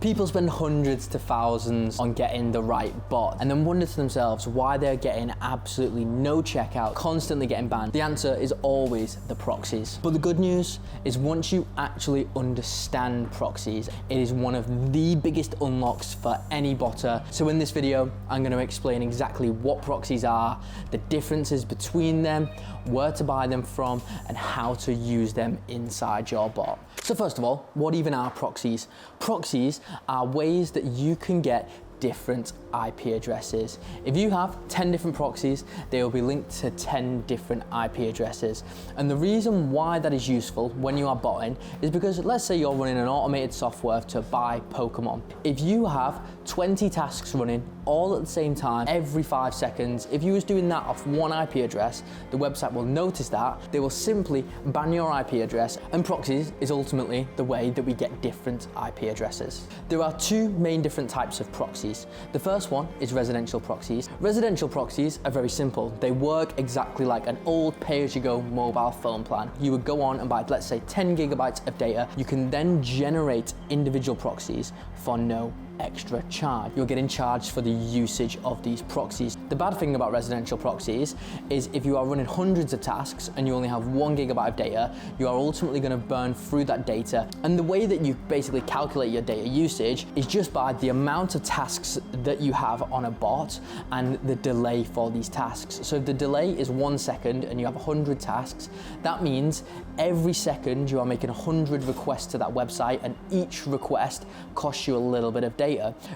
People spend hundreds to thousands on getting the right bot and then wonder to themselves why they're getting absolutely no checkout, constantly getting banned. The answer is always the proxies. But the good news is once you actually understand proxies, it is one of the biggest unlocks for any botter. So in this video, I'm going to explain exactly what proxies are, the differences between them, where to buy them from, and how to use them inside your bot. So first of all, what even are proxies? Proxies are ways that you can get different IP addresses. If you have 10 different proxies, they will be linked to 10 different IP addresses. And the reason why that is useful when you are botting is because let's say you're running an automated software to buy Pokémon. If you have 20 tasks running all at the same time every 5 seconds, if you was doing that off one IP address, the website will notice that, they will simply ban your IP address, and proxies is ultimately the way that we get different IP addresses. There are two main different types of proxies. The first one is residential proxies. Residential proxies are very simple. They work exactly like an old pay-as-you-go mobile phone plan. You would go on and buy, let's say, 10 gigabytes of data. You can then generate individual proxies for no extra charge. You're getting charged for the usage of these proxies. The bad thing about residential proxies is if you are running hundreds of tasks and you only have 1 gigabyte of data, you are ultimately going to burn through that data. And the way that you basically calculate your data usage is just by the amount of tasks that you have on a bot and the delay for these tasks. So if the delay is 1 second and you have 100 tasks, that means every second you are making 100 requests to that website, and each request costs you a little bit of data.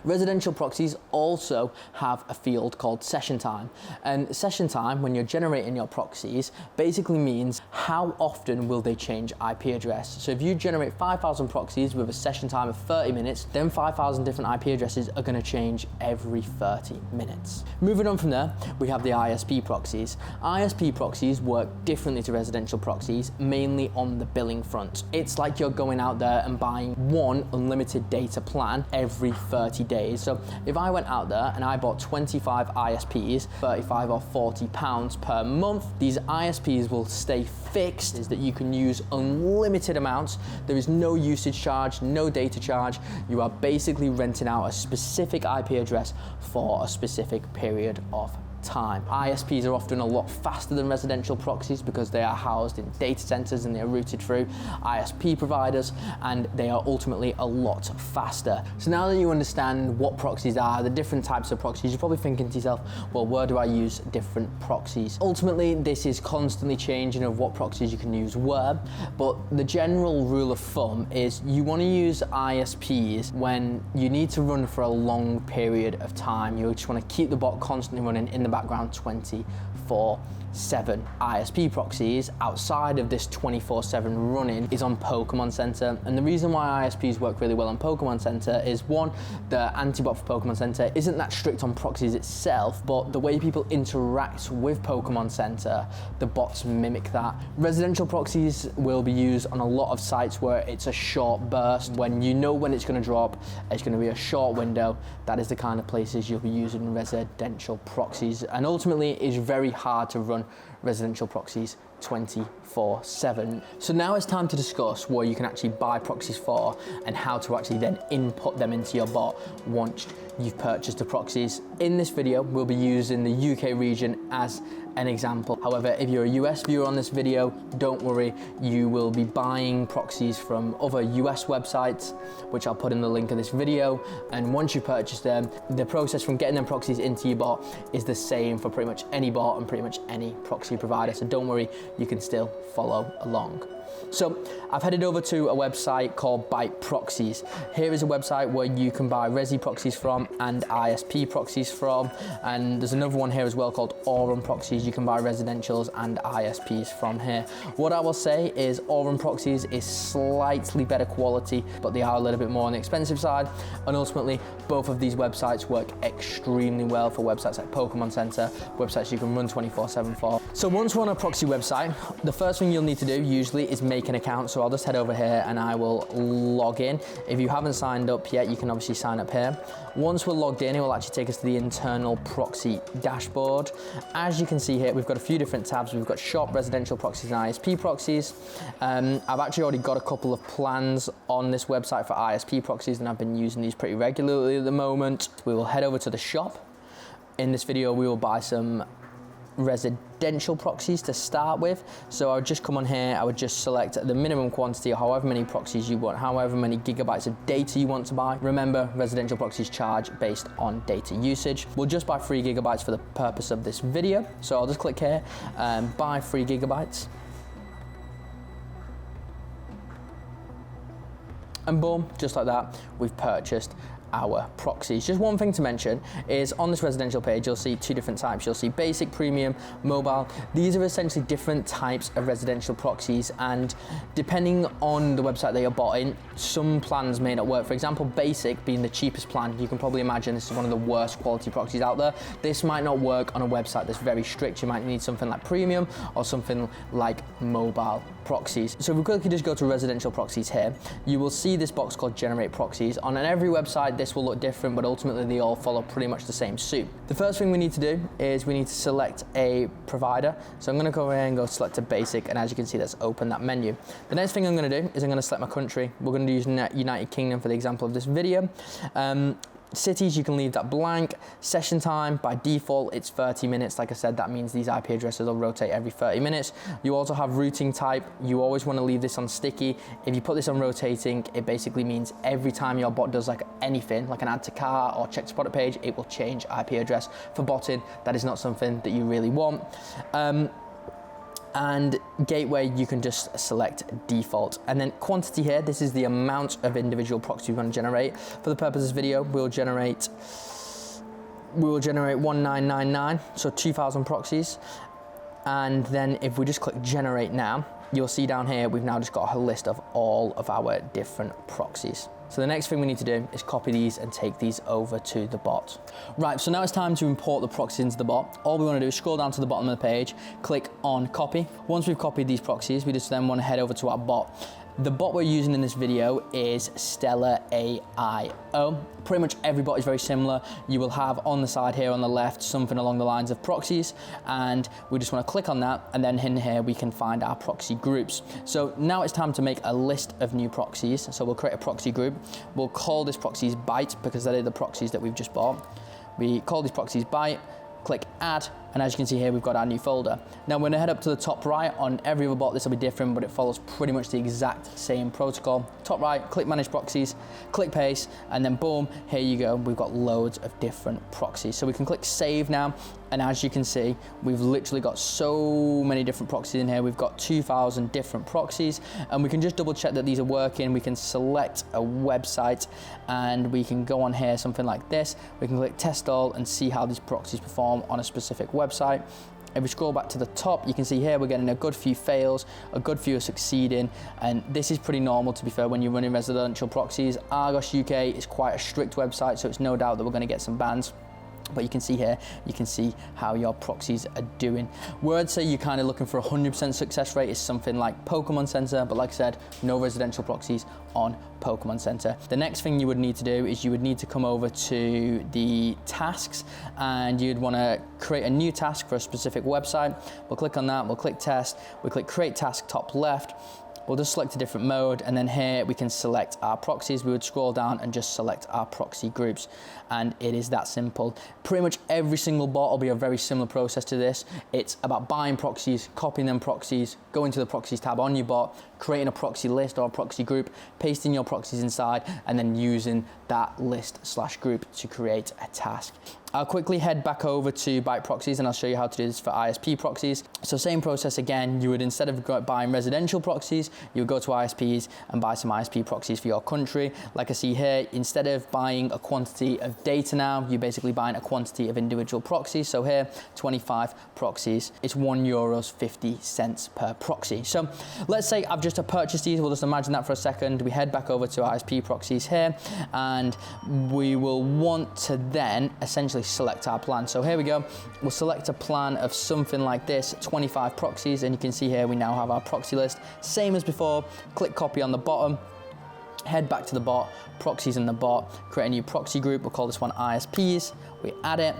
Residential proxies also have a field called session time, and session time when you're generating your proxies basically means how often will they change IP address. So if you generate 5,000 proxies with a session time of 30 minutes, then 5,000 different IP addresses are going to change every 30 minutes. Moving on from there, we have the ISP proxies. ISP proxies work differently to residential proxies, mainly on the billing front. It's like you're going out there and buying one unlimited data plan every 30 days. So if I went out there and I bought 25 ISPs, 35 or 40 pounds per month, these ISPs will stay fixed, is that you can use unlimited amounts. There is no usage charge, no data charge. You are basically renting out a specific IP address for a specific period of time. ISPs are often a lot faster than residential proxies because they are housed in data centers and they are routed through ISP providers, and they are ultimately a lot faster. So now that you understand what proxies are, the different types of proxies, you're probably thinking to yourself, well, where do I use different proxies? Ultimately, this is constantly changing of what proxies you can use where, but the general rule of thumb is you want to use ISPs when you need to run for a long period of time. You just want to keep the bot constantly running in the background 24/7. ISP proxies outside of this 24/7 running is on Pokémon Center, and the reason why ISPs work really well on Pokémon Center is one, the anti-bot for Pokémon Center isn't that strict on proxies itself, but the way people interact with Pokémon Center, the bots mimic that. Residential proxies will be used on a lot of sites where it's a short burst. When you know when it's going to drop, it's going to be a short window. That is the kind of places you'll be using residential proxies, and ultimately it's very hard to run residential proxies 24/7. So now it's time to discuss where you can actually buy proxies for and how to actually then input them into your bot once you've purchased the proxies. In this video, we'll be using the UK region as an example. However, if you're a US viewer on this video, don't worry, you will be buying proxies from other US websites, which I'll put in the link of this video. And once you purchase them, the process from getting them proxies into your bot is the same for pretty much any bot and pretty much any proxy provider. So don't worry, you can still follow along. So I've headed over to a website called Byte Proxies. Here is a website where you can buy Resi proxies from and ISP proxies from, and there's another one here as well called Aurum Proxies. You can buy residentials and ISPs from here. What I will say is Aurum Proxies is slightly better quality, but they are a little bit more on the expensive side, and ultimately both of these websites work extremely well for websites like Pokémon Center, websites you can run 24/7 for. So once we're on a proxy website, the first thing you'll need to do usually is is make an account. So I'll just head over here and I will log in. If you haven't signed up yet, you can obviously sign up here. Once we're logged in, it will actually take us to the internal proxy dashboard. As you can see here, we've got a few different tabs. We've got shop, residential proxies, and ISP proxies. I've actually already got a couple of plans on this website for ISP proxies, and I've been using these pretty regularly at the moment. We will head over to the shop. In this video, we will buy some residential proxies to start with. So I would just come on here, I would just select the minimum quantity, or however many proxies you want, however many gigabytes of data you want to buy. Remember, residential proxies charge based on data usage. We'll just buy 3 gigabytes for the purpose of this video. So I'll just click here, buy 3 gigabytes. And boom, just like that, we've purchased our proxies. Just one thing to mention is on this residential page, you'll see 2 different types. You'll see basic, premium, mobile. These are essentially different types of residential proxies, and depending on the website that you're botting, some plans may not work. For example, basic being the cheapest plan, you can probably imagine this is one of the worst quality proxies out there. This might not work on a website that's very strict. You might need something like premium or something like mobile proxies. So if we quickly just go to residential proxies here, you will see this box called generate proxies. On every website, this will look different, but ultimately they all follow pretty much the same suit. The first thing we need to do is we need to select a provider. So I'm gonna go over here and go select a basic, and as you can see, that's open that menu. The next thing I'm gonna do is I'm gonna select my country. We're gonna use United Kingdom for the example of this video. Cities, you can leave that blank. Session time, by default, it's 30 minutes. Like I said, that means these IP addresses will rotate every 30 minutes. You also have routing type. You always want to leave this on sticky. If you put this on rotating, it basically means every time your bot does like anything, like an add to cart or check to product page, it will change IP address. For botting, that is not something that you really want. And gateway, you can just select default. And then quantity here, this is the amount of individual proxies we want to generate. For the purpose of this video, we will generate 1999, so 2000 proxies. And then if we just click generate now, you'll see down here, we've now just got a list of all of our different proxies. So the next thing we need to do is copy these and take these over to the bot. Right, so now it's time to import the proxies into the bot. All we want to do is scroll down to the bottom of the page, click on copy. Once we've copied these proxies, we just then want to head over to our bot. The bot we're using in this video is Stellar AIO. Pretty much every bot is very similar. You will have on the side here on the left something along the lines of proxies, and we just want to click on that, and then in here we can find our proxy groups. So now it's time to make a list of new proxies. So we'll create a proxy group. We'll call this proxies byte because that is the proxies that we've just bought. We call these proxies byte, click add, and as you can see here, we've got our new folder. Now we're gonna head up to the top right. On every other bot, this will be different, but it follows pretty much the exact same protocol. Top right, click manage proxies, click paste, and then boom, here you go. We've got loads of different proxies. So we can click save now, and as you can see, we've literally got so many different proxies in here. We've got 2,000 different proxies, and we can just double check that these are working. We can select a website, and we can go on here, something like this. We can click test all and see how these proxies perform on a specific website. If we scroll back to the top, you can see here we're getting a good few fails, a good few are succeeding, and this is pretty normal, to be fair, when you're running residential proxies. Argos UK is quite a strict website, so it's no doubt that we're going to get some bans. But you can see here, you can see how your proxies are doing. Where I'd say you're kind of looking for 100% success rate is something like Pokémon Center, but like I said, no residential proxies on Pokémon Center. The next thing you would need to do is you would need to come over to the tasks, and you'd want to create a new task for a specific website. We'll click on that, we'll click test, we click create task top left. We'll just select a different mode, and then here we can select our proxies. We would scroll down and just select our proxy groups, and it is that simple. Pretty much every single bot will be a very similar process to this. It's about buying proxies, copying them proxies, going to the proxies tab on your bot, creating a proxy list or a proxy group, pasting your proxies inside, and then using that list / group to create a task. I'll quickly head back over to Byte Proxies, and I'll show you how to do this for ISP proxies. So same process again. You would, instead of buying residential proxies, you would go to ISPs and buy some ISP proxies for your country. Like I see here, instead of buying a quantity of data now, you're basically buying a quantity of individual proxies. So here, 25 proxies. It's €1.50 per proxy. So let's say I've just to purchase these, we'll just imagine that for a second. We head back over to ISP Proxies here, and we will want to then essentially select our plan. So here we go. We'll select a plan of something like this, 25 proxies, and you can see here we now have our proxy list. Same as before, click copy on the bottom, head back to the bot, proxies in the bot, create a new proxy group. We'll call this one ISPs. We add it,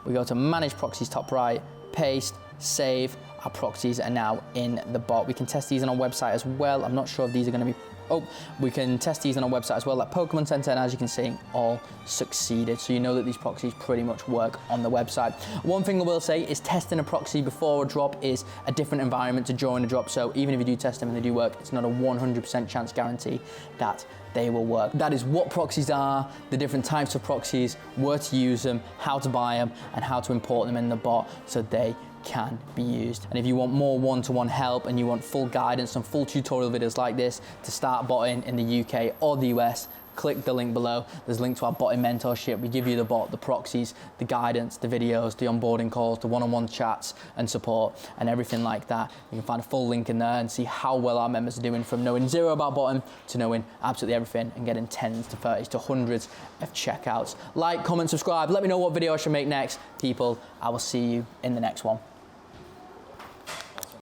we go to manage proxies top right, paste, save. Our proxies are now in the bot. We can test these on our website as well. I'm not sure if these are going to be, we can test these on our website as well, like Pokémon Center, and as you can see, all succeeded. So you know that these proxies pretty much work on the website. One thing I will say is testing a proxy before a drop is a different environment to during a drop. So even if you do test them and they do work, it's not a 100% chance guarantee that they will work. That is what proxies are, the different types of proxies, where to use them, how to buy them, and how to import them in the bot so they can be used. And if you want more one-to-one help and you want full guidance and full tutorial videos like this to start botting in the UK or the US, click the link below. There's a link to our Botting Mentorship. We give you the bot, the proxies, the guidance, the videos, the onboarding calls, the one-on-one chats and support and everything like that. You can find a full link in there and see how well our members are doing, from knowing zero about botting to knowing absolutely everything and getting 10s to 30s to hundreds of checkouts. Like, comment, subscribe. Let me know what video I should make next. People, I will see you in the next one.